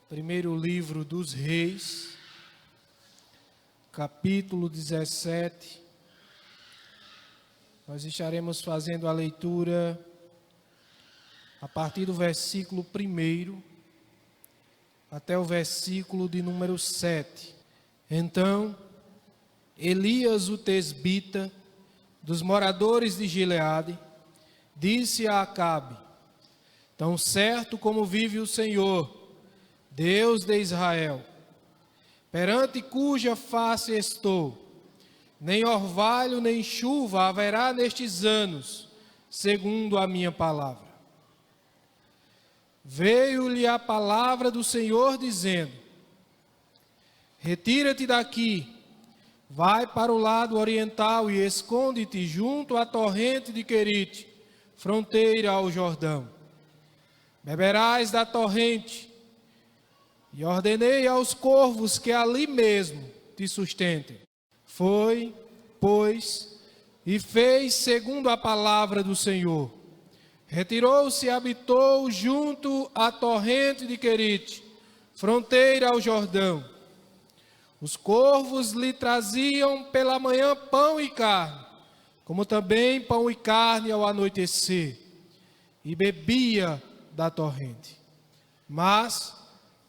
Primeiro livro dos Reis, capítulo 17. Nós estaremos fazendo a leitura a partir do versículo 1 até o versículo de número 7. Então, Elias, o tesbita, dos moradores de Gileade, disse a Acabe: tão certo como vive o Senhor, Deus de Israel, perante cuja face estou, nem orvalho nem chuva haverá nestes anos, segundo a minha palavra. Veio-lhe a palavra do Senhor dizendo: retira-te daqui, vai para o lado oriental e esconde-te junto à torrente de Querite, fronteira ao Jordão. Beberás da torrente, e ordenei aos corvos que ali mesmo te sustentem. Foi, pois, e fez segundo a palavra do Senhor. Retirou-se e habitou junto à torrente de Querite, fronteira ao Jordão. Os corvos lhe traziam pela manhã pão e carne, como também pão e carne ao anoitecer, e bebia da torrente. Mas,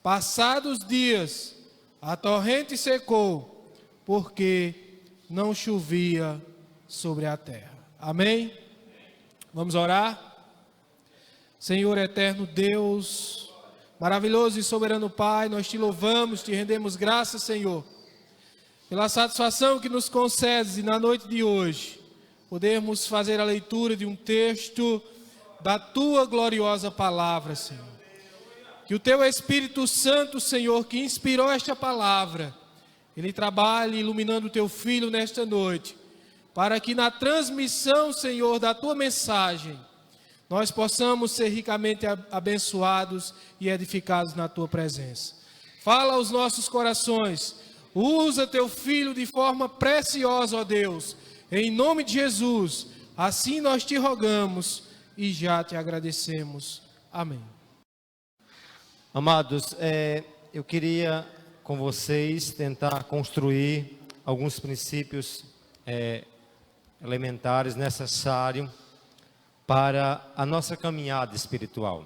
passados dias, a torrente secou, porque não chovia sobre a terra. Amém? Vamos orar? Senhor eterno Deus, maravilhoso e soberano Pai, nós te louvamos, te rendemos graças, Senhor, pela satisfação que nos concedes e na noite de hoje podermos fazer a leitura de um texto da tua gloriosa palavra, Senhor. Que o teu Espírito Santo, Senhor, que inspirou esta palavra, ele trabalhe iluminando o teu filho nesta noite, para que na transmissão, Senhor, da tua mensagem, nós possamos ser ricamente abençoados e edificados na tua presença. Fala aos nossos corações, usa teu filho de forma preciosa, ó Deus, em nome de Jesus, assim nós te rogamos e já te agradecemos. Amém. Amados, eu queria com vocês tentar construir alguns princípios elementares necessários para a nossa caminhada espiritual.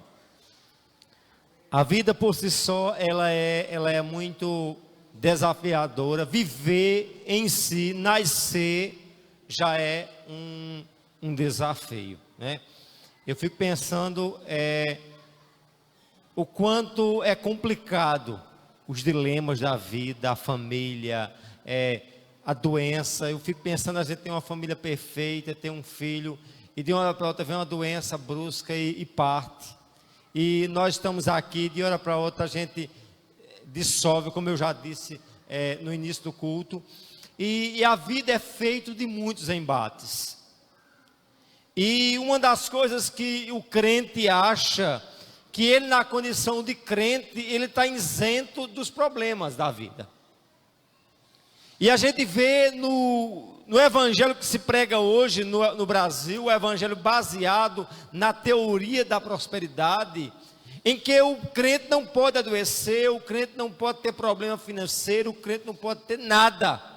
A vida por si só, ela é muito desafiadora. Viver em si, nascer, já é um desafio, né? Eu fico pensando o quanto é complicado os dilemas da vida, a família, a doença. Eu fico pensando, a gente tem uma família perfeita, tem um filho, e de uma hora para outra vem uma doença brusca e parte. E nós estamos aqui, de hora para outra a gente dissolve, como eu já disse no início do culto. E a vida é feita de muitos embates. E uma das coisas que o crente acha, que ele na condição de crente, ele está isento dos problemas da vida. E a gente vê no evangelho que se prega hoje no Brasil, o evangelho baseado na teoria da prosperidade, em que o crente não pode adoecer, o crente não pode ter problema financeiro, o crente não pode ter nada.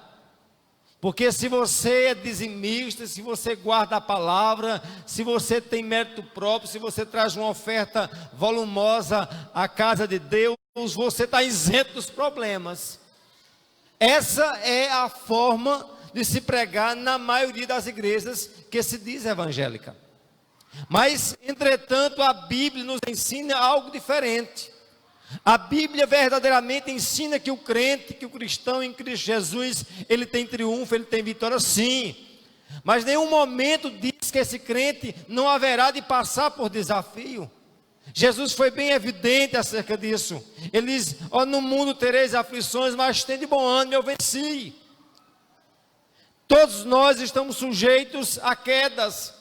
Porque se você é dizimista, se você guarda a palavra, se você tem mérito próprio, se você traz uma oferta volumosa à casa de Deus, você está isento dos problemas. Essa é a forma de se pregar na maioria das igrejas que se diz evangélica. Mas, entretanto, a Bíblia nos ensina algo diferente. A Bíblia verdadeiramente ensina que o crente, que o cristão em Cristo Jesus, ele tem triunfo, ele tem vitória, sim. Mas nenhum momento diz que esse crente não haverá de passar por desafio. Jesus foi bem evidente acerca disso. Ele diz: no mundo tereis aflições, mas tende bom ânimo, eu venci. Todos nós estamos sujeitos a quedas.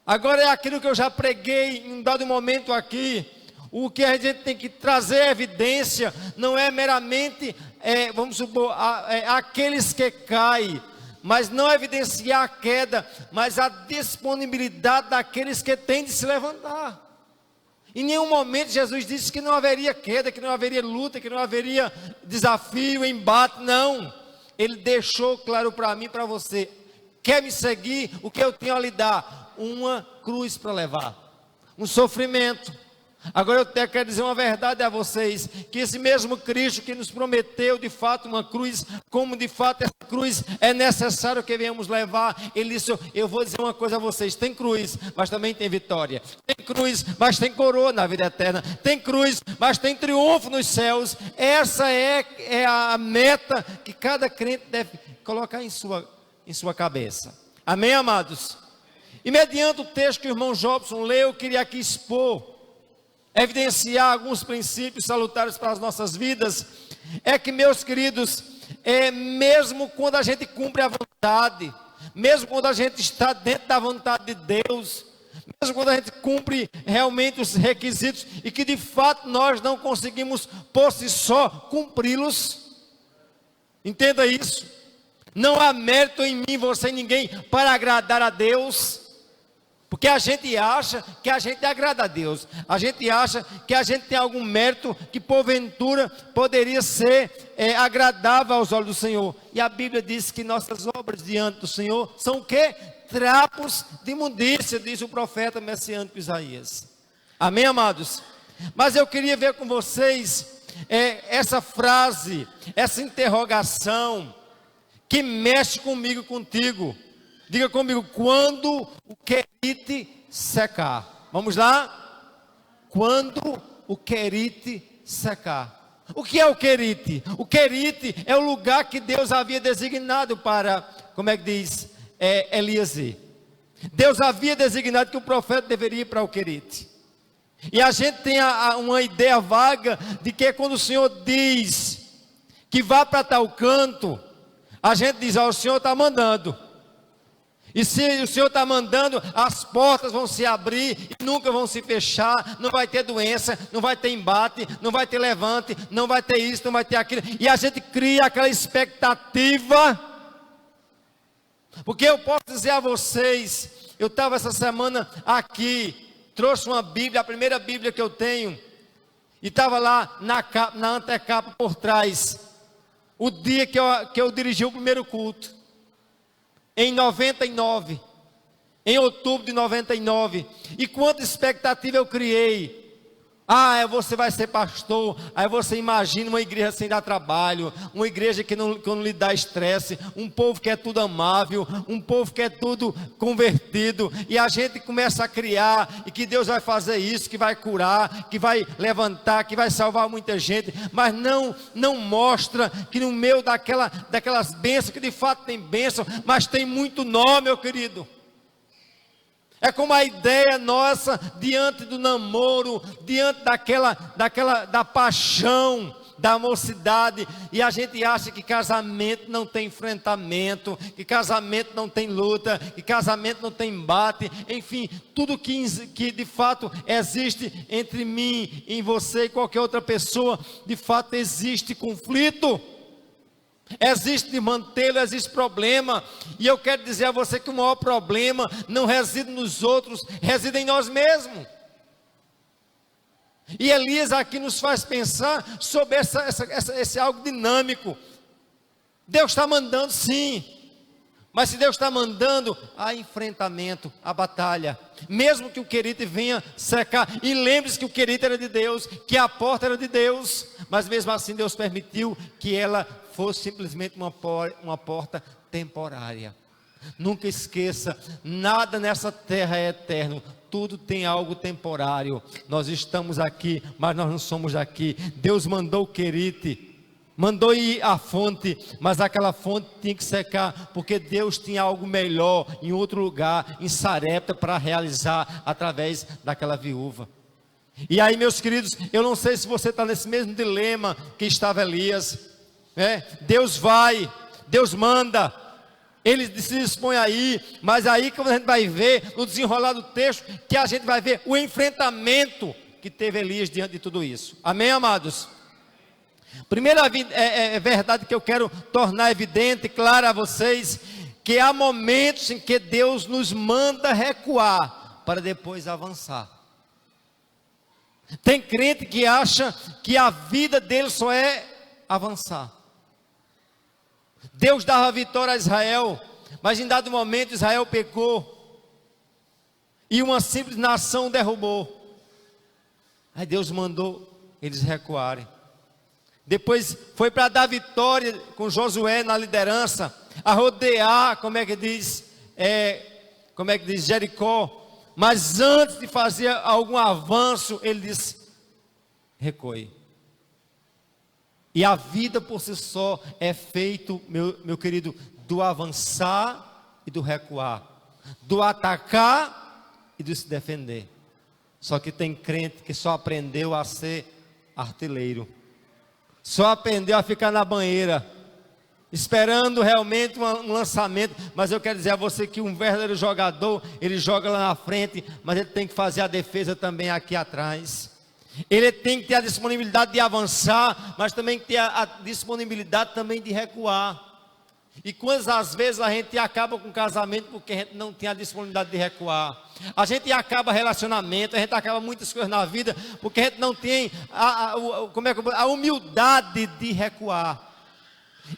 Agora é aquilo que eu já preguei em um dado momento aqui. O que a gente tem que trazer evidência não é meramente, vamos supor, aqueles que caem, mas não evidenciar a queda, mas a disponibilidade daqueles que têm de se levantar. Em nenhum momento Jesus disse que não haveria queda, que não haveria luta, que não haveria desafio, embate, não. Ele deixou claro para mim e para você: quer me seguir? O que eu tenho a lhe dar? Uma cruz para levar, um sofrimento. Agora eu quero dizer uma verdade a vocês, que esse mesmo Cristo que nos prometeu de fato uma cruz, como de fato essa cruz é necessário que venhamos levar, ele disse: eu vou dizer uma coisa a vocês, tem cruz, mas também tem vitória, tem cruz, mas tem coroa na vida eterna, tem cruz, mas tem triunfo nos céus. Essa é a meta que cada crente deve colocar em sua cabeça. Amém, amados? E mediante o texto que o irmão Jobson leu, eu queria aqui expor, evidenciar alguns princípios salutares para as nossas vidas. É que, meus queridos, mesmo quando a gente cumpre a vontade, mesmo quando a gente está dentro da vontade de Deus, mesmo quando a gente cumpre realmente os requisitos, e que de fato nós não conseguimos por si só cumpri-los, entenda isso, não há mérito em mim, você e ninguém para agradar a Deus. Porque a gente acha que a gente agrada a Deus, a gente acha que a gente tem algum mérito que porventura poderia ser agradável aos olhos do Senhor. E a Bíblia diz que nossas obras diante do Senhor são o quê? Trapos de imundícia, diz o profeta messiânico Isaías. Amém, amados? Mas eu queria ver com vocês essa frase, essa interrogação que mexe comigo e contigo. Diga comigo: quando o querite secar. Vamos lá? Quando o querite secar. O que é o querite? O querite é o lugar que Deus havia designado para, como é que diz, Eliezer. Deus havia designado que o profeta deveria ir para o querite. E a gente tem uma ideia vaga de que quando o Senhor diz que vá para tal canto, a gente diz: o Senhor está mandando. E se o Senhor está mandando, as portas vão se abrir e nunca vão se fechar, não vai ter doença, não vai ter embate, não vai ter levante, não vai ter isso, não vai ter aquilo. E a gente cria aquela expectativa. Porque eu posso dizer a vocês, eu estava essa semana aqui, trouxe uma Bíblia, a primeira Bíblia que eu tenho, e estava lá na antecapa por trás, o dia que eu dirigi o primeiro culto. Em 99, em outubro de 99, e quanta expectativa eu criei. Você vai ser pastor, aí você imagina uma igreja sem dar trabalho, uma igreja que não lhe dá estresse, um povo que é tudo amável, um povo que é tudo convertido, e a gente começa a criar, e que Deus vai fazer isso, que vai curar, que vai levantar, que vai salvar muita gente, mas não mostra que no meio daquelas bênçãos, que de fato tem bênção, mas tem muito nó, meu querido. É como a ideia nossa diante do namoro, diante da paixão, da mocidade, e a gente acha que casamento não tem enfrentamento, que casamento não tem luta, que casamento não tem embate, enfim, tudo que de fato existe entre mim, em você e qualquer outra pessoa, de fato existe conflito. Existe desmantelo, existe problema. E eu quero dizer a você que o maior problema não reside nos outros, reside em nós mesmos. E Elias aqui nos faz pensar sobre esse algo dinâmico. Deus está mandando, sim. Mas se Deus está mandando, há enfrentamento, há batalha. Mesmo que o querite venha secar. E lembre-se que o querite era de Deus, que a porta era de Deus. Mas mesmo assim Deus permitiu que ela fosse simplesmente uma porta temporária. Nunca esqueça, nada nessa terra é eterno, tudo tem algo temporário. Nós estamos aqui, mas nós não somos daqui. Deus mandou o querite, mandou ir à fonte, mas aquela fonte tinha que secar, porque Deus tinha algo melhor em outro lugar, em Sarepta, para realizar através daquela viúva. E aí, meus queridos, eu não sei se você está nesse mesmo dilema que estava Elias. Deus vai, Deus manda, Ele se dispõe aí, mas aí que a gente vai ver, no desenrolar do texto, que a gente vai ver o enfrentamento que teve Elias diante de tudo isso. Amém, amados? Primeira verdade que eu quero tornar evidente e clara a vocês, que há momentos em que Deus nos manda recuar, para depois avançar. Tem crente que acha que a vida dele só é avançar. Deus dava vitória a Israel, mas em dado momento Israel pecou e uma simples nação derrubou. Aí Deus mandou eles recuarem. Depois foi para dar vitória com Josué na liderança, a rodear, como é que diz Jericó. Mas antes de fazer algum avanço, ele disse: recue. E a vida por si só é feito, meu querido, do avançar e do recuar, do atacar e do se defender. Só que tem crente que só aprendeu a ser artilheiro, só aprendeu a ficar na banheira, esperando realmente um lançamento. Mas eu quero dizer a você que um verdadeiro jogador, ele joga lá na frente, mas ele tem que fazer a defesa também aqui atrás. Ele tem que ter a disponibilidade de avançar, mas também ter a disponibilidade também de recuar. E quantas vezes a gente acaba com casamento porque a gente não tem a disponibilidade de recuar. A gente acaba relacionamento, a gente acaba muitas coisas na vida porque a gente não tem a humildade de recuar.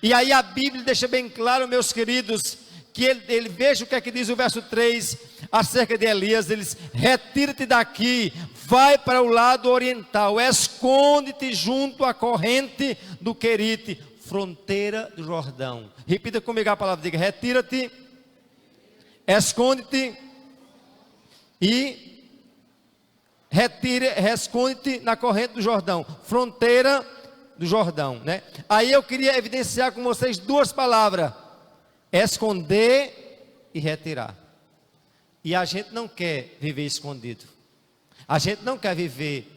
E aí a Bíblia deixa bem claro, meus queridos, que ele veja o que é que diz o verso 3 acerca de Elias. Ele diz: retira-te daqui, vai para o lado oriental, esconde-te junto à corrente do Querite, fronteira do Jordão. Repita comigo a palavra, diga: retira-te, esconde-te e esconde-te na corrente do Jordão, fronteira do Jordão, né? Aí eu queria evidenciar com vocês duas palavras: esconder e retirar. E a gente não quer viver escondido. A gente não quer viver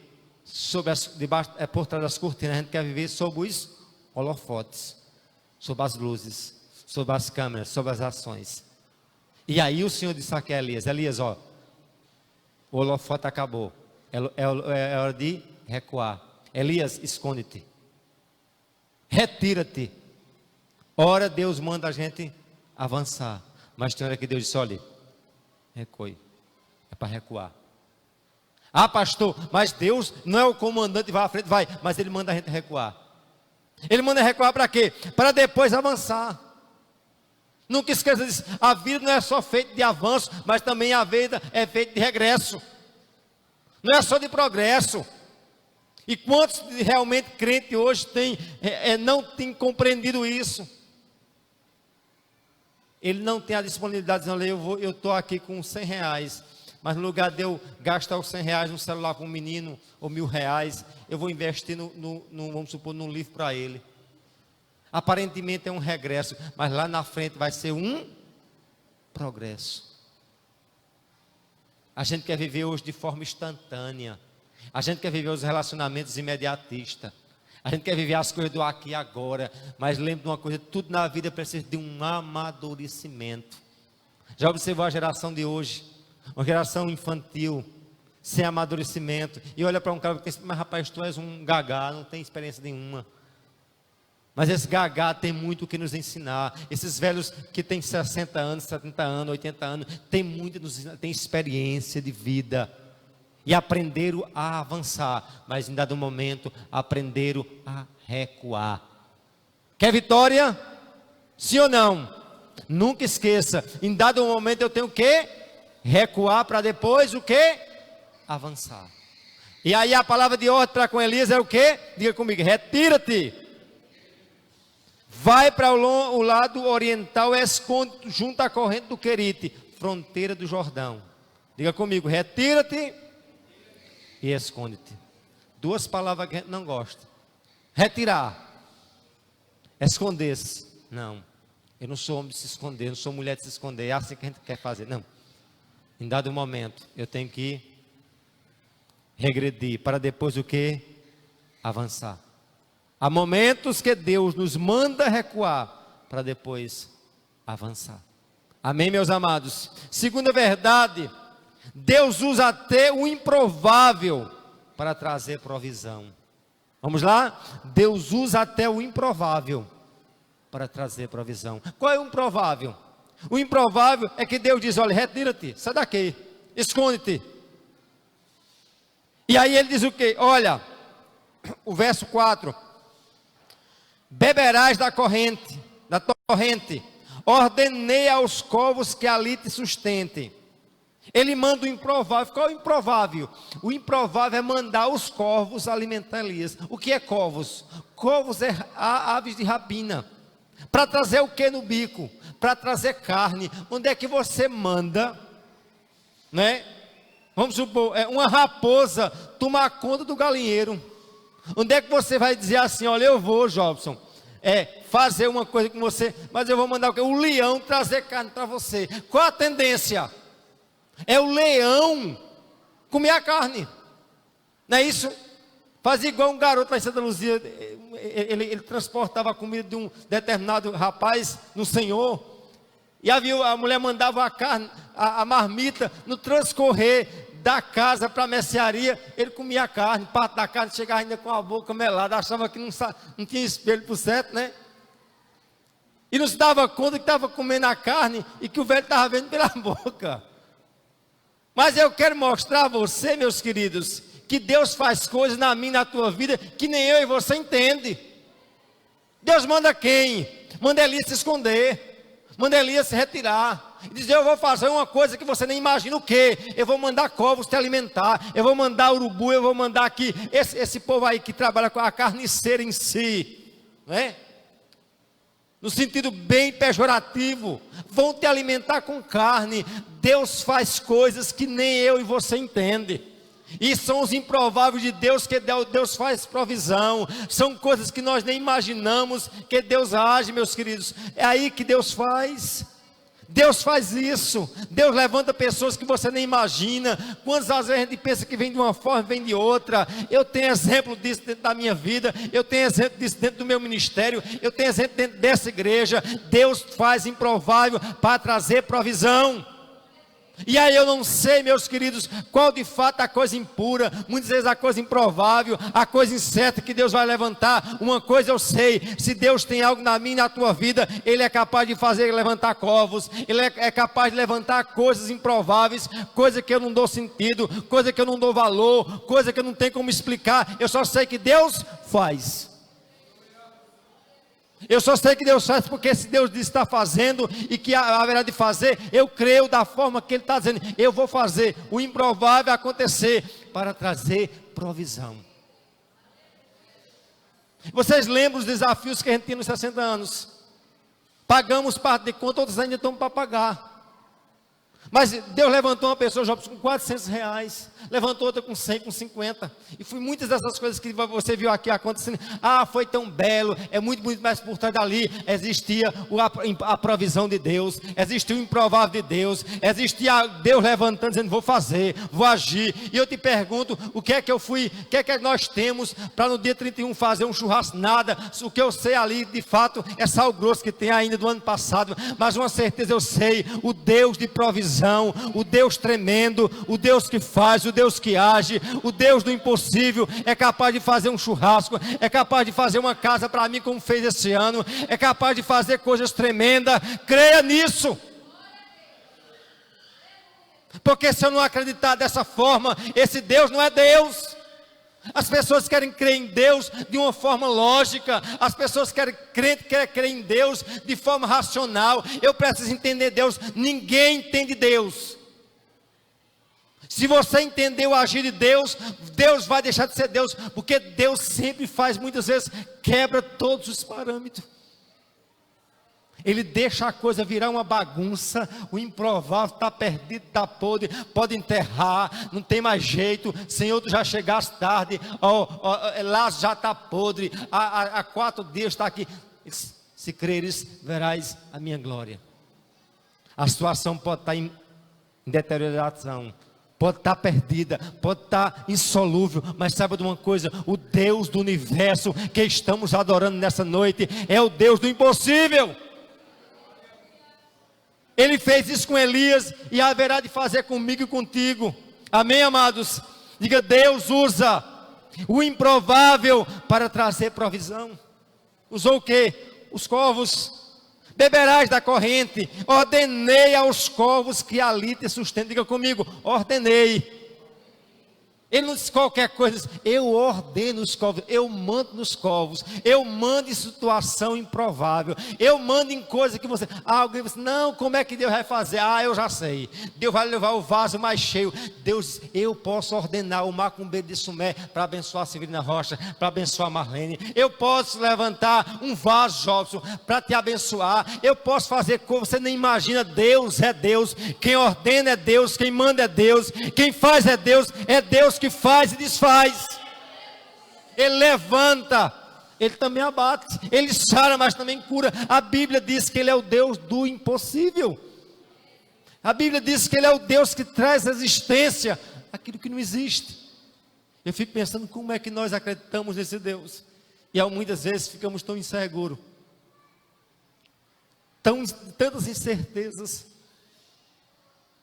por trás das cortinas. A gente quer viver sob os holofotes, sob as luzes, sob as câmeras, sob as ações. E aí o Senhor disse a Elias: Elias, ó, o holofote acabou, é hora de recuar. Elias, esconde-te, retira-te. Ora Deus manda a gente avançar, mas tem hora que Deus disse: olha, recue, é para recuar. Ah, pastor, mas Deus não é o comandante, vai à frente, vai, mas Ele manda a gente recuar. Ele manda recuar para quê? Para depois avançar. Nunca esqueça disso. A vida não é só feita de avanço, mas também a vida é feita de regresso. Não é só de progresso. E quantos realmente crentes hoje não tem compreendido isso? Ele não tem a disponibilidade de dizer: eu estou aqui com R$100, mas no lugar de eu gastar os R$100 no celular com um menino, ou R$1.000, eu vou investir vamos supor, num livro para ele. Aparentemente é um regresso, mas lá na frente vai ser um progresso. A gente quer viver hoje de forma instantânea. A gente quer viver os relacionamentos imediatistas. A gente quer viver as coisas do aqui e agora. Mas lembre de uma coisa: tudo na vida precisa de um amadurecimento. Já observou a geração de hoje? Uma geração infantil, sem amadurecimento. E olha para um cara e diz: mas rapaz, tu és um gagá, não tem experiência nenhuma. Mas esse gagá tem muito o que nos ensinar. Esses velhos que têm 60 anos, 70 anos, 80 anos, tem muito nos ensinar, tem experiência de vida. E aprenderam a avançar, mas em dado momento aprenderam a recuar. Quer vitória? Sim ou não? Nunca esqueça, em dado momento eu tenho que recuar para depois o que? Avançar. E aí a palavra de ordem para com Elias é o que? Diga comigo: retira-te. Vai para o lado oriental, esconde junto à corrente do Querite, fronteira do Jordão. Diga comigo: retira-te e esconde-te. Duas palavras que a gente não gosta: retirar, esconder-se. Não, eu não sou homem de se esconder, eu não sou mulher de se esconder. É assim que a gente quer fazer. Não. Em dado momento, eu tenho que regredir para depois o que? Avançar. Há momentos que Deus nos manda recuar para depois avançar. Amém, meus amados? Segunda verdade: Deus usa até o improvável para trazer provisão. Vamos lá? Deus usa até o improvável para trazer provisão. Qual é o improvável? O improvável é que Deus diz: olha, retira-te, sai daqui, esconde-te. E aí ele diz o quê? Olha, o verso 4. Beberás da torrente, ordenei aos corvos que ali te sustentem. Ele manda o improvável. Qual é o improvável? O improvável é mandar os corvos alimentar Elias. O que é corvos? Corvos é aves de rapina. Para trazer o que no bico? Para trazer carne. Onde é que você manda, né? Vamos supor, uma raposa tomar conta do galinheiro. Onde é que você vai dizer assim, olha, eu vou, Jobson, fazer uma coisa com você, mas eu vou mandar o quê? O leão trazer carne para você. Qual a tendência? É o leão comer a carne. Não é isso? Fazia igual um garoto lá em Santa Luzia. Ele transportava a comida de um determinado rapaz no Senhor. E a mulher mandava a carne, a marmita, no transcorrer da casa para a mercearia, ele comia a carne, parte da carne, chegava ainda com a boca melada, achava que não tinha espelho por certo, né? E não se dava conta que estava comendo a carne e que o velho estava vendo pela boca. Mas eu quero mostrar a você, meus queridos, que Deus faz coisas na minha e na tua vida que nem eu e você entende. Deus manda quem? Manda Elias se esconder. Manda Elias se retirar. E dizer, eu vou fazer uma coisa que você nem imagina o quê? Eu vou mandar corvos te alimentar. Eu vou mandar urubu, eu vou mandar aqui. Esse povo aí que trabalha com a carniceira em si. Não é? No sentido bem pejorativo. Vão te alimentar com carne. Deus faz coisas que nem eu e você entende. E são os improváveis de Deus, que Deus faz provisão. São coisas que nós nem imaginamos que Deus age, meus queridos. É aí que Deus faz. Deus faz isso. Deus levanta pessoas que você nem imagina. Quantas vezes a gente pensa que vem de uma forma, vem de outra. Eu tenho exemplo disso dentro da minha vida. Eu tenho exemplo disso dentro do meu ministério. Eu tenho exemplo dentro dessa igreja. Deus faz improvável para trazer provisão. E aí eu não sei, meus queridos, qual de fato a coisa impura, muitas vezes a coisa improvável, a coisa incerta que Deus vai levantar. Uma coisa eu sei, se Deus tem algo na minha e na tua vida, Ele é capaz de fazer levantar corvos, Ele é capaz de levantar coisas improváveis, coisa que eu não dou sentido, coisa que eu não dou valor, coisa que eu não tenho como explicar. Eu só sei que Deus faz. Eu só sei que Deus faz porque se Deus disse que está fazendo e que haverá de fazer, eu creio da forma que Ele está dizendo. Eu vou fazer o improvável acontecer para trazer provisão. Vocês lembram os desafios que a gente tinha nos 60 anos? Pagamos parte de conta, outros ainda estão para pagar. Mas Deus levantou uma pessoa, Jobs, com 400 reais, levantou outra com 100, com 50, e foi muitas dessas coisas que você viu aqui acontecendo. Foi tão belo, é muito, muito mais por trás dali. Existia a provisão de Deus, existia o improvável de Deus, existia Deus levantando, dizendo, vou fazer, vou agir. E eu te pergunto, o que é que nós temos para no dia 31 fazer um churrasco? Nada. O que eu sei ali, de fato, é sal grosso que tem ainda do ano passado, mas uma certeza eu sei, o Deus de provisão, o Deus tremendo, o Deus que faz, o Deus que age, o Deus do impossível, é capaz de fazer um churrasco, é capaz de fazer uma casa para mim como fez esse ano, é capaz de fazer coisas tremendas. Creia nisso, porque se eu não acreditar dessa forma, esse Deus não é Deus. As pessoas querem crer em Deus de uma forma lógica. As pessoas querem crer em Deus de forma racional. Eu preciso entender Deus. Ninguém entende Deus. Se você entender o agir de Deus, Deus vai deixar de ser Deus, porque Deus sempre faz, muitas vezes, quebra todos os parâmetros. Ele deixa a coisa virar uma bagunça. O improvável está perdido, está podre, pode enterrar, não tem mais jeito. Senhor, tu já chegaste tarde, Lázaro já está podre, há 4 dias está aqui. Se creres, verás a minha glória. A situação pode estar em deterioração, pode estar perdida, pode estar insolúvel, mas saiba de uma coisa, o Deus do universo que estamos adorando nessa noite é o Deus do impossível. Ele fez isso com Elias e haverá de fazer comigo e contigo. Amém, amados? Diga, Deus usa o improvável para trazer provisão. Usou o quê? Os corvos. Beberás da corrente. Ordenei aos corvos que ali te sustentem. Diga comigo, ordenei. Ele não diz qualquer coisa, eu ordeno os corvos, eu mando nos corvos, eu mando em situação improvável, eu mando em coisa que você, alguém diz, não, como é que Deus vai fazer? Eu já sei, Deus vai levar o vaso mais cheio. Deus, eu posso ordenar o macumbeiro de Sumé para abençoar a Severina Rocha, para abençoar a Marlene, eu posso levantar um vaso, Jobson, para te abençoar, eu posso fazer coisa, você nem imagina. Deus é Deus, quem ordena é Deus, quem manda é Deus, quem faz é Deus que faz e desfaz. Ele levanta, ele também abate, ele sara, mas também cura. A Bíblia diz que ele é o Deus do impossível. A Bíblia diz que ele é o Deus que traz à existência aquilo que não existe. Eu fico pensando como é que nós acreditamos nesse Deus, e muitas vezes ficamos tão inseguros, tantas incertezas,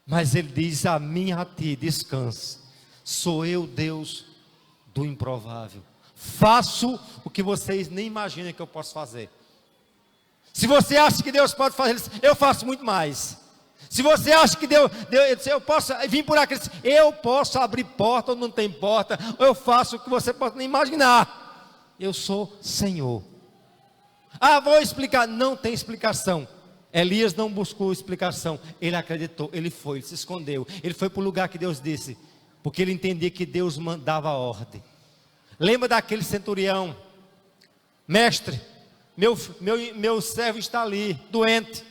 mas ele diz: a mim, a ti descansa. Sou eu, Deus do improvável. Faço o que vocês nem imaginam que eu posso fazer. Se você acha que Deus pode fazer, eu faço muito mais. Se você acha que Deus eu posso vir por aqui, eu posso abrir porta onde não tem porta. Eu faço o que você pode nem imaginar. Eu sou Senhor. Vou explicar. Não tem explicação. Elias não buscou explicação. Ele acreditou, ele foi, ele se escondeu. Ele foi para o lugar que Deus disse, porque ele entendia que Deus mandava a ordem. Lembra daquele centurião? Mestre, meu servo está ali, doente.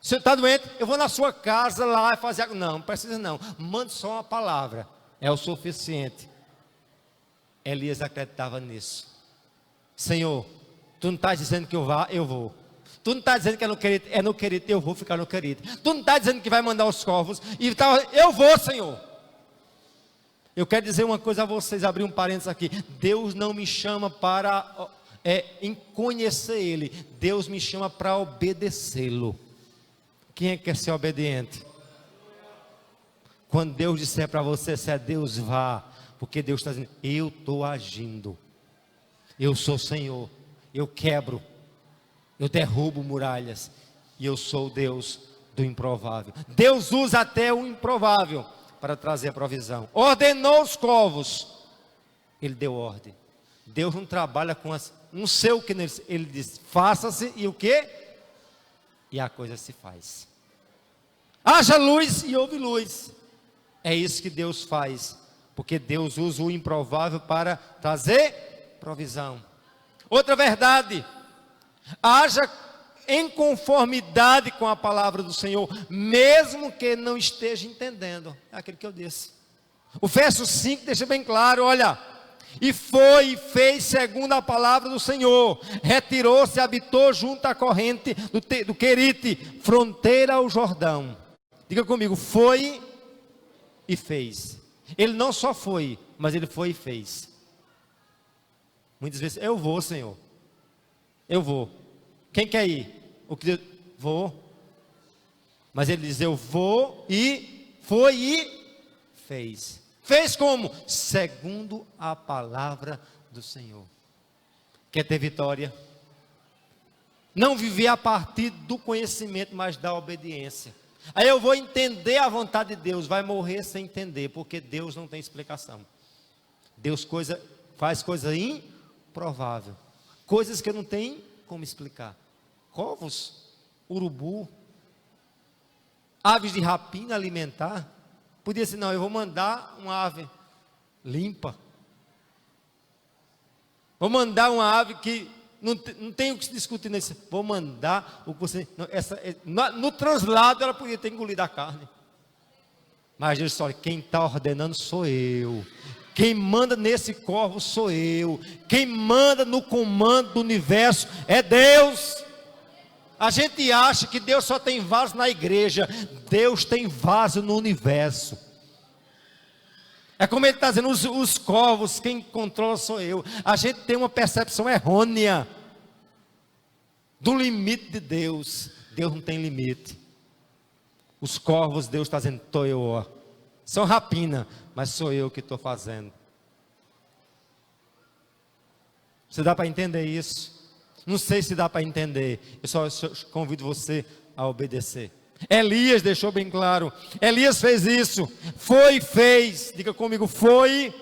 Você está doente? Eu vou na sua casa lá fazer algo. Não precisa não, mande só uma palavra, é o suficiente. Elias acreditava nisso. Senhor, tu não estás dizendo que eu vá, eu vou. Tu não está dizendo que é no querido, eu vou ficar no querido. Tu não está dizendo que vai mandar os corvos, eu vou, Senhor. Eu quero dizer uma coisa a vocês, abrir um parênteses aqui. Deus não me chama para em conhecer Ele. Deus me chama para obedecê-lo. Quem é que quer ser obediente? Quando Deus disser para você, se é Deus, vá. Porque Deus está dizendo, eu estou agindo. Eu sou Senhor. Eu quebro. Eu derrubo muralhas. E eu sou o Deus do improvável. Deus usa até o improvável para trazer a provisão. Ordenou os corvos. Ele deu ordem. Deus não trabalha com não sei o que ele diz, faça-se e o que? E a coisa se faz. Haja luz e houve luz. É isso que Deus faz, porque Deus usa o improvável para trazer provisão. Outra verdade, haja em conformidade com a palavra do Senhor, mesmo que não esteja entendendo. É aquilo que eu disse. O verso 5 deixa bem claro, olha. E foi e fez segundo a palavra do Senhor. Retirou-se e habitou junto à corrente do Querite, fronteira ao Jordão. Diga comigo, foi e fez. Ele não só foi, mas ele foi e fez. Muitas vezes, eu vou, Senhor. Eu vou. Quem quer ir? O que Deus, vou. Mas ele diz, eu vou e foi e fez. Fez como? Segundo a palavra do Senhor. Quer ter vitória? Não viver a partir do conhecimento, mas da obediência. Aí eu vou entender a vontade de Deus, vai morrer sem entender, porque Deus não tem explicação. Deus faz coisa improvável, coisas que não tem como explicar. Corvos, urubu, aves de rapina alimentar. Podia ser, não, eu vou mandar uma ave limpa. Vou mandar uma ave que não tem o que se discutir nesse. Vou mandar o que você. No translado ela podia ter engolido a carne. Mas Jesus disse, olha, quem está ordenando sou eu. Quem manda nesse corvo sou eu. Quem manda no comando do universo é Deus. A gente acha que Deus só tem vaso na igreja. Deus tem vaso no universo. É como ele está dizendo, os corvos, quem controla sou eu. A gente tem uma percepção errônea do limite de Deus. Deus não tem limite. Os corvos, Deus está dizendo, estou eu, ó. São rapina, mas sou eu que estou fazendo. Você dá para entender isso? Não sei se dá para entender. Eu só convido você a obedecer. Elias deixou bem claro. Elias fez isso. Foi e fez. Diga comigo, foi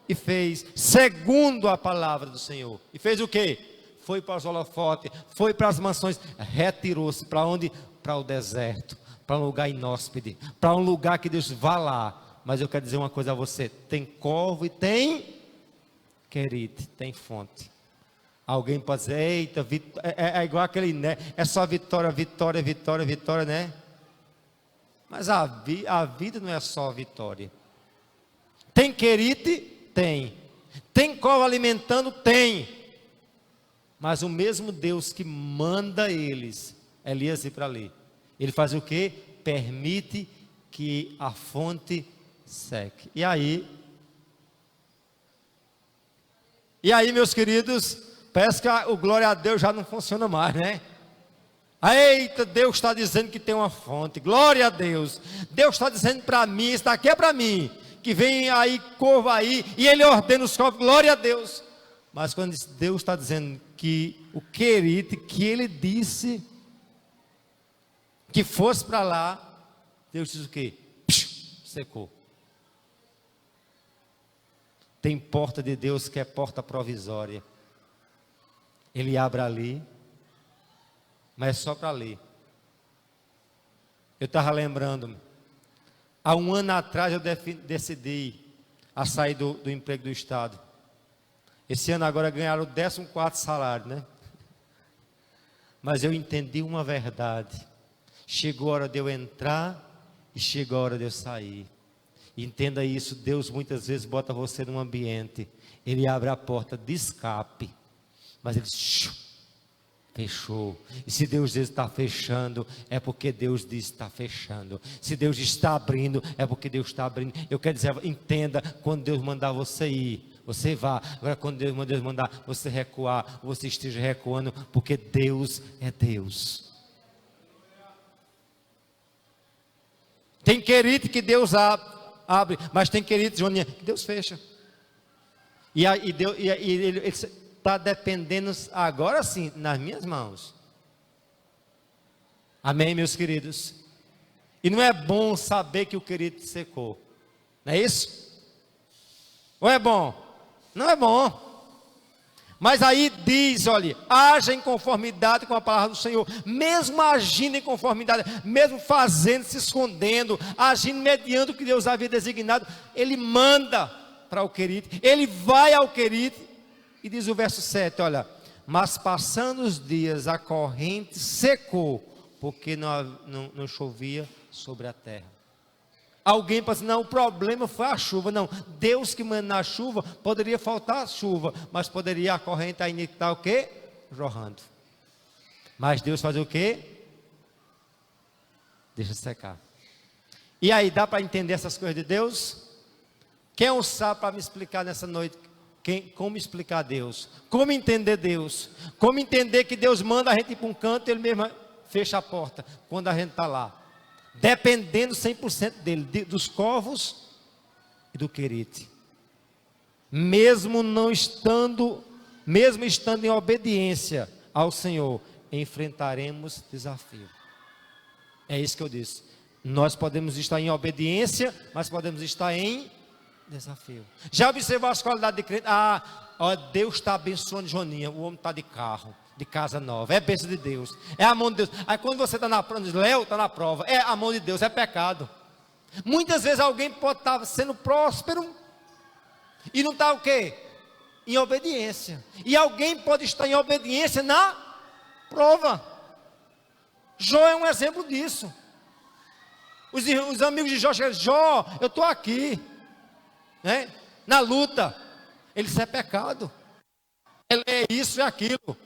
e fez. Segundo a palavra do Senhor. E fez o quê? Foi para os holofotes, foi para as mansões. Retirou-se para onde? Para o deserto. Para um lugar inóspede. Para um lugar que Deus vá lá. Mas eu quero dizer uma coisa a você. Tem corvo e tem querite, tem fonte. Alguém pode dizer, eita, é igual aquele, né? É só vitória, vitória, vitória, vitória, né? Mas a vida não é só vitória. Tem querite? Tem. Tem corvo alimentando? Tem. Mas o mesmo Deus que manda Elias ir para ali, ele faz o quê? Permite que a fonte seque. E aí, meus queridos, parece que o glória a Deus já não funciona mais, né? Eita, Deus está dizendo que tem uma fonte, glória a Deus. Deus está dizendo para mim, isso daqui é para mim, que vem aí, corvo aí, e Ele ordena os corvos, glória a Deus. Mas quando Deus está dizendo que o querite, que Ele disse que fosse para lá, Deus diz o quê? Secou. Tem porta de Deus que é porta provisória. Ele abre ali, mas é só para ali. Eu estava lembrando, há um ano atrás eu decidi a sair do emprego do Estado. Esse ano agora ganharam o 14º salário, né? Mas eu entendi uma verdade. Chegou a hora de eu entrar e chegou a hora de eu sair. Entenda isso, Deus muitas vezes bota você num ambiente, Ele abre a porta de escape, mas Ele fechou. E se Deus diz está fechando, é porque Deus diz está fechando. Se Deus está abrindo, é porque Deus está abrindo. Eu quero dizer, entenda, quando Deus mandar você ir, você vá. Agora quando Deus mandar você recuar, você esteja recuando, porque Deus é Deus. Tem querite que Deus abre, mas tem querite, Joninha, que Deus fecha. E Ele está dependendo agora sim, nas minhas mãos. Amém, meus queridos? E não é bom saber que o querido secou, não é isso? Ou é bom? Não é bom. Mas aí diz, olha, haja em conformidade com a palavra do Senhor, mesmo agindo em conformidade, mesmo fazendo, se escondendo, agindo mediante o que Deus havia designado, Ele manda para o querite, Ele vai ao querite, e diz o verso 7, olha, mas passando os dias a corrente secou, porque não chovia sobre a terra. Alguém pode dizer, não, o problema foi a chuva. Não, Deus que manda a chuva, poderia faltar a chuva, mas poderia a corrente ainda estar o quê? Jorrando. Mas Deus faz o quê? Deixa secar. E aí, dá para entender essas coisas de Deus? Quem é um sábio para me explicar nessa noite? Como explicar Deus? Como entender Deus? Como entender que Deus manda a gente ir para um canto e Ele mesmo fecha a porta quando a gente está lá? Dependendo 100% dele, dos corvos e do querite. Mesmo estando em obediência ao Senhor, enfrentaremos desafio. É isso que eu disse. Nós podemos estar em obediência, mas podemos estar em desafio. Já observou as qualidades de crente? Deus está abençoando Joninha, o homem está de carro, de casa nova, é bênção de Deus, é a mão de Deus. Aí quando você está na prova, diz, Léo está na prova, é a mão de Deus, é pecado. Muitas vezes alguém pode estar sendo próspero e não está o quê? Em obediência. E alguém pode estar em obediência na prova. Jó é um exemplo disso. Os amigos de Jó chegam, Jó, eu estou aqui, né? Na luta. Ele disse, é pecado. Ele é isso e aquilo.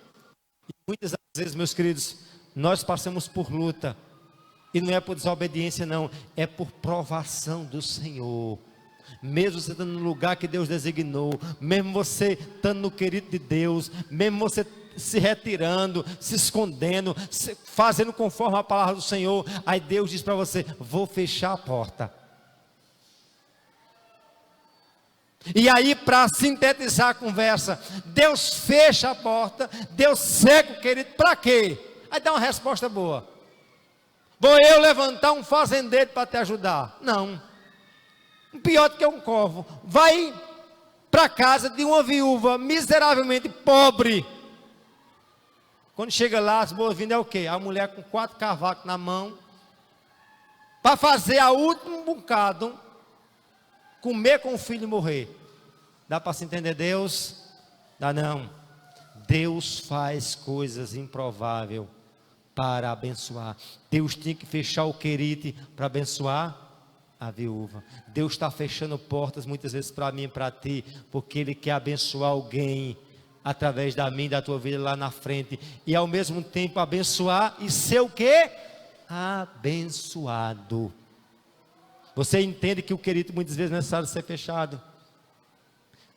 Muitas vezes, meus queridos, nós passamos por luta, e não é por desobediência não, é por provação do Senhor. Mesmo você estando no lugar que Deus designou, mesmo você estando no querido de Deus, mesmo você se retirando, se escondendo, fazendo conforme a palavra do Senhor, aí Deus diz para você, vou fechar a porta. E aí, para sintetizar a conversa, Deus fecha a porta, Deus seca o querido, para quê? Aí dá uma resposta boa. Vou eu levantar um fazendeiro para te ajudar? Não. Pior do que um corvo. Vai para a casa de uma viúva miseravelmente pobre. Quando chega lá, as boas-vindas é o quê? A mulher com 4 cavacos na mão, para fazer a último bocado, comer com o filho e morrer. Dá para se entender Deus? Dá não. Deus faz coisas improváveis para abençoar. Deus tinha que fechar o querite para abençoar a viúva. Deus está fechando portas muitas vezes para mim e para ti, porque Ele quer abençoar alguém através da minha e da tua vida lá na frente, e ao mesmo tempo abençoar e ser o quê? Abençoado. Você entende que o querido muitas vezes é necessário ser fechado?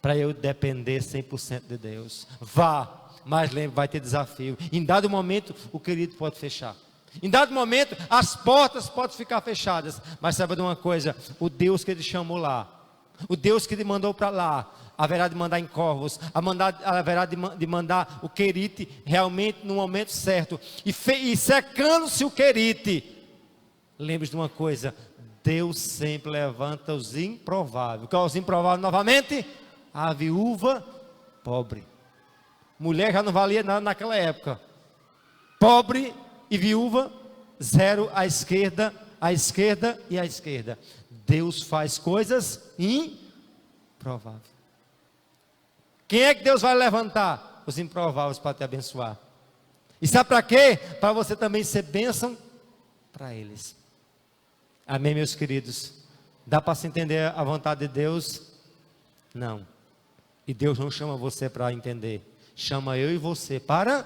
Para eu depender 100% de Deus. Vá, mas lembre, vai ter desafio. Em dado momento, o querido pode fechar. Em dado momento, as portas podem ficar fechadas. Mas saiba de uma coisa, o Deus que Ele chamou lá, o Deus que Ele mandou para lá, haverá de mandar em corvos, haverá de mandar o querite realmente no momento certo. E secando-se o querite, lembre-se de uma coisa, Deus sempre levanta os improváveis. Qual é os improváveis novamente? A viúva pobre. Mulher já não valia nada naquela época. Pobre e viúva, zero à esquerda e à esquerda. Deus faz coisas improváveis. Quem é que Deus vai levantar? Os improváveis para te abençoar. E sabe para quê? Para você também ser bênção para eles. Amém, meus queridos? Dá para se entender a vontade de Deus? Não. E Deus não chama você para entender. Chama eu e você para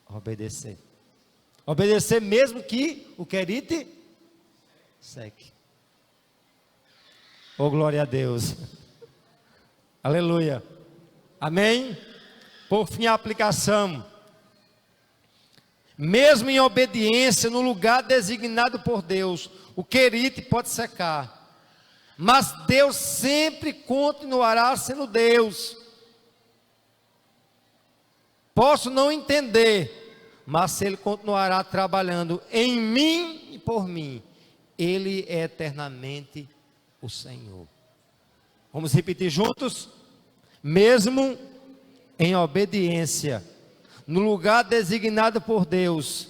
obedecer. Obedecer mesmo que o querite seque. Oh, glória a Deus. Aleluia. Amém? Por fim, a aplicação. Mesmo em obediência no lugar designado por Deus, o querite pode secar. Mas Deus sempre continuará sendo Deus. Posso não entender, mas Ele continuará trabalhando em mim e por mim. Ele é eternamente o Senhor. Vamos repetir juntos? Mesmo em obediência, no lugar designado por Deus,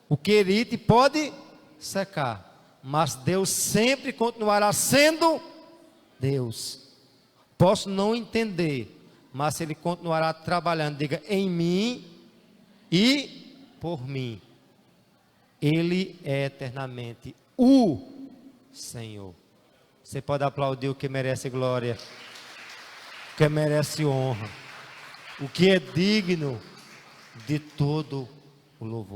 o querite pode secar, mas Deus sempre continuará sendo Deus. Posso não entender, mas Ele continuará trabalhando, diga, em mim e por mim. Ele é eternamente o Senhor. Você pode aplaudir o que merece glória, o que merece honra, o que é digno de todo o louvor.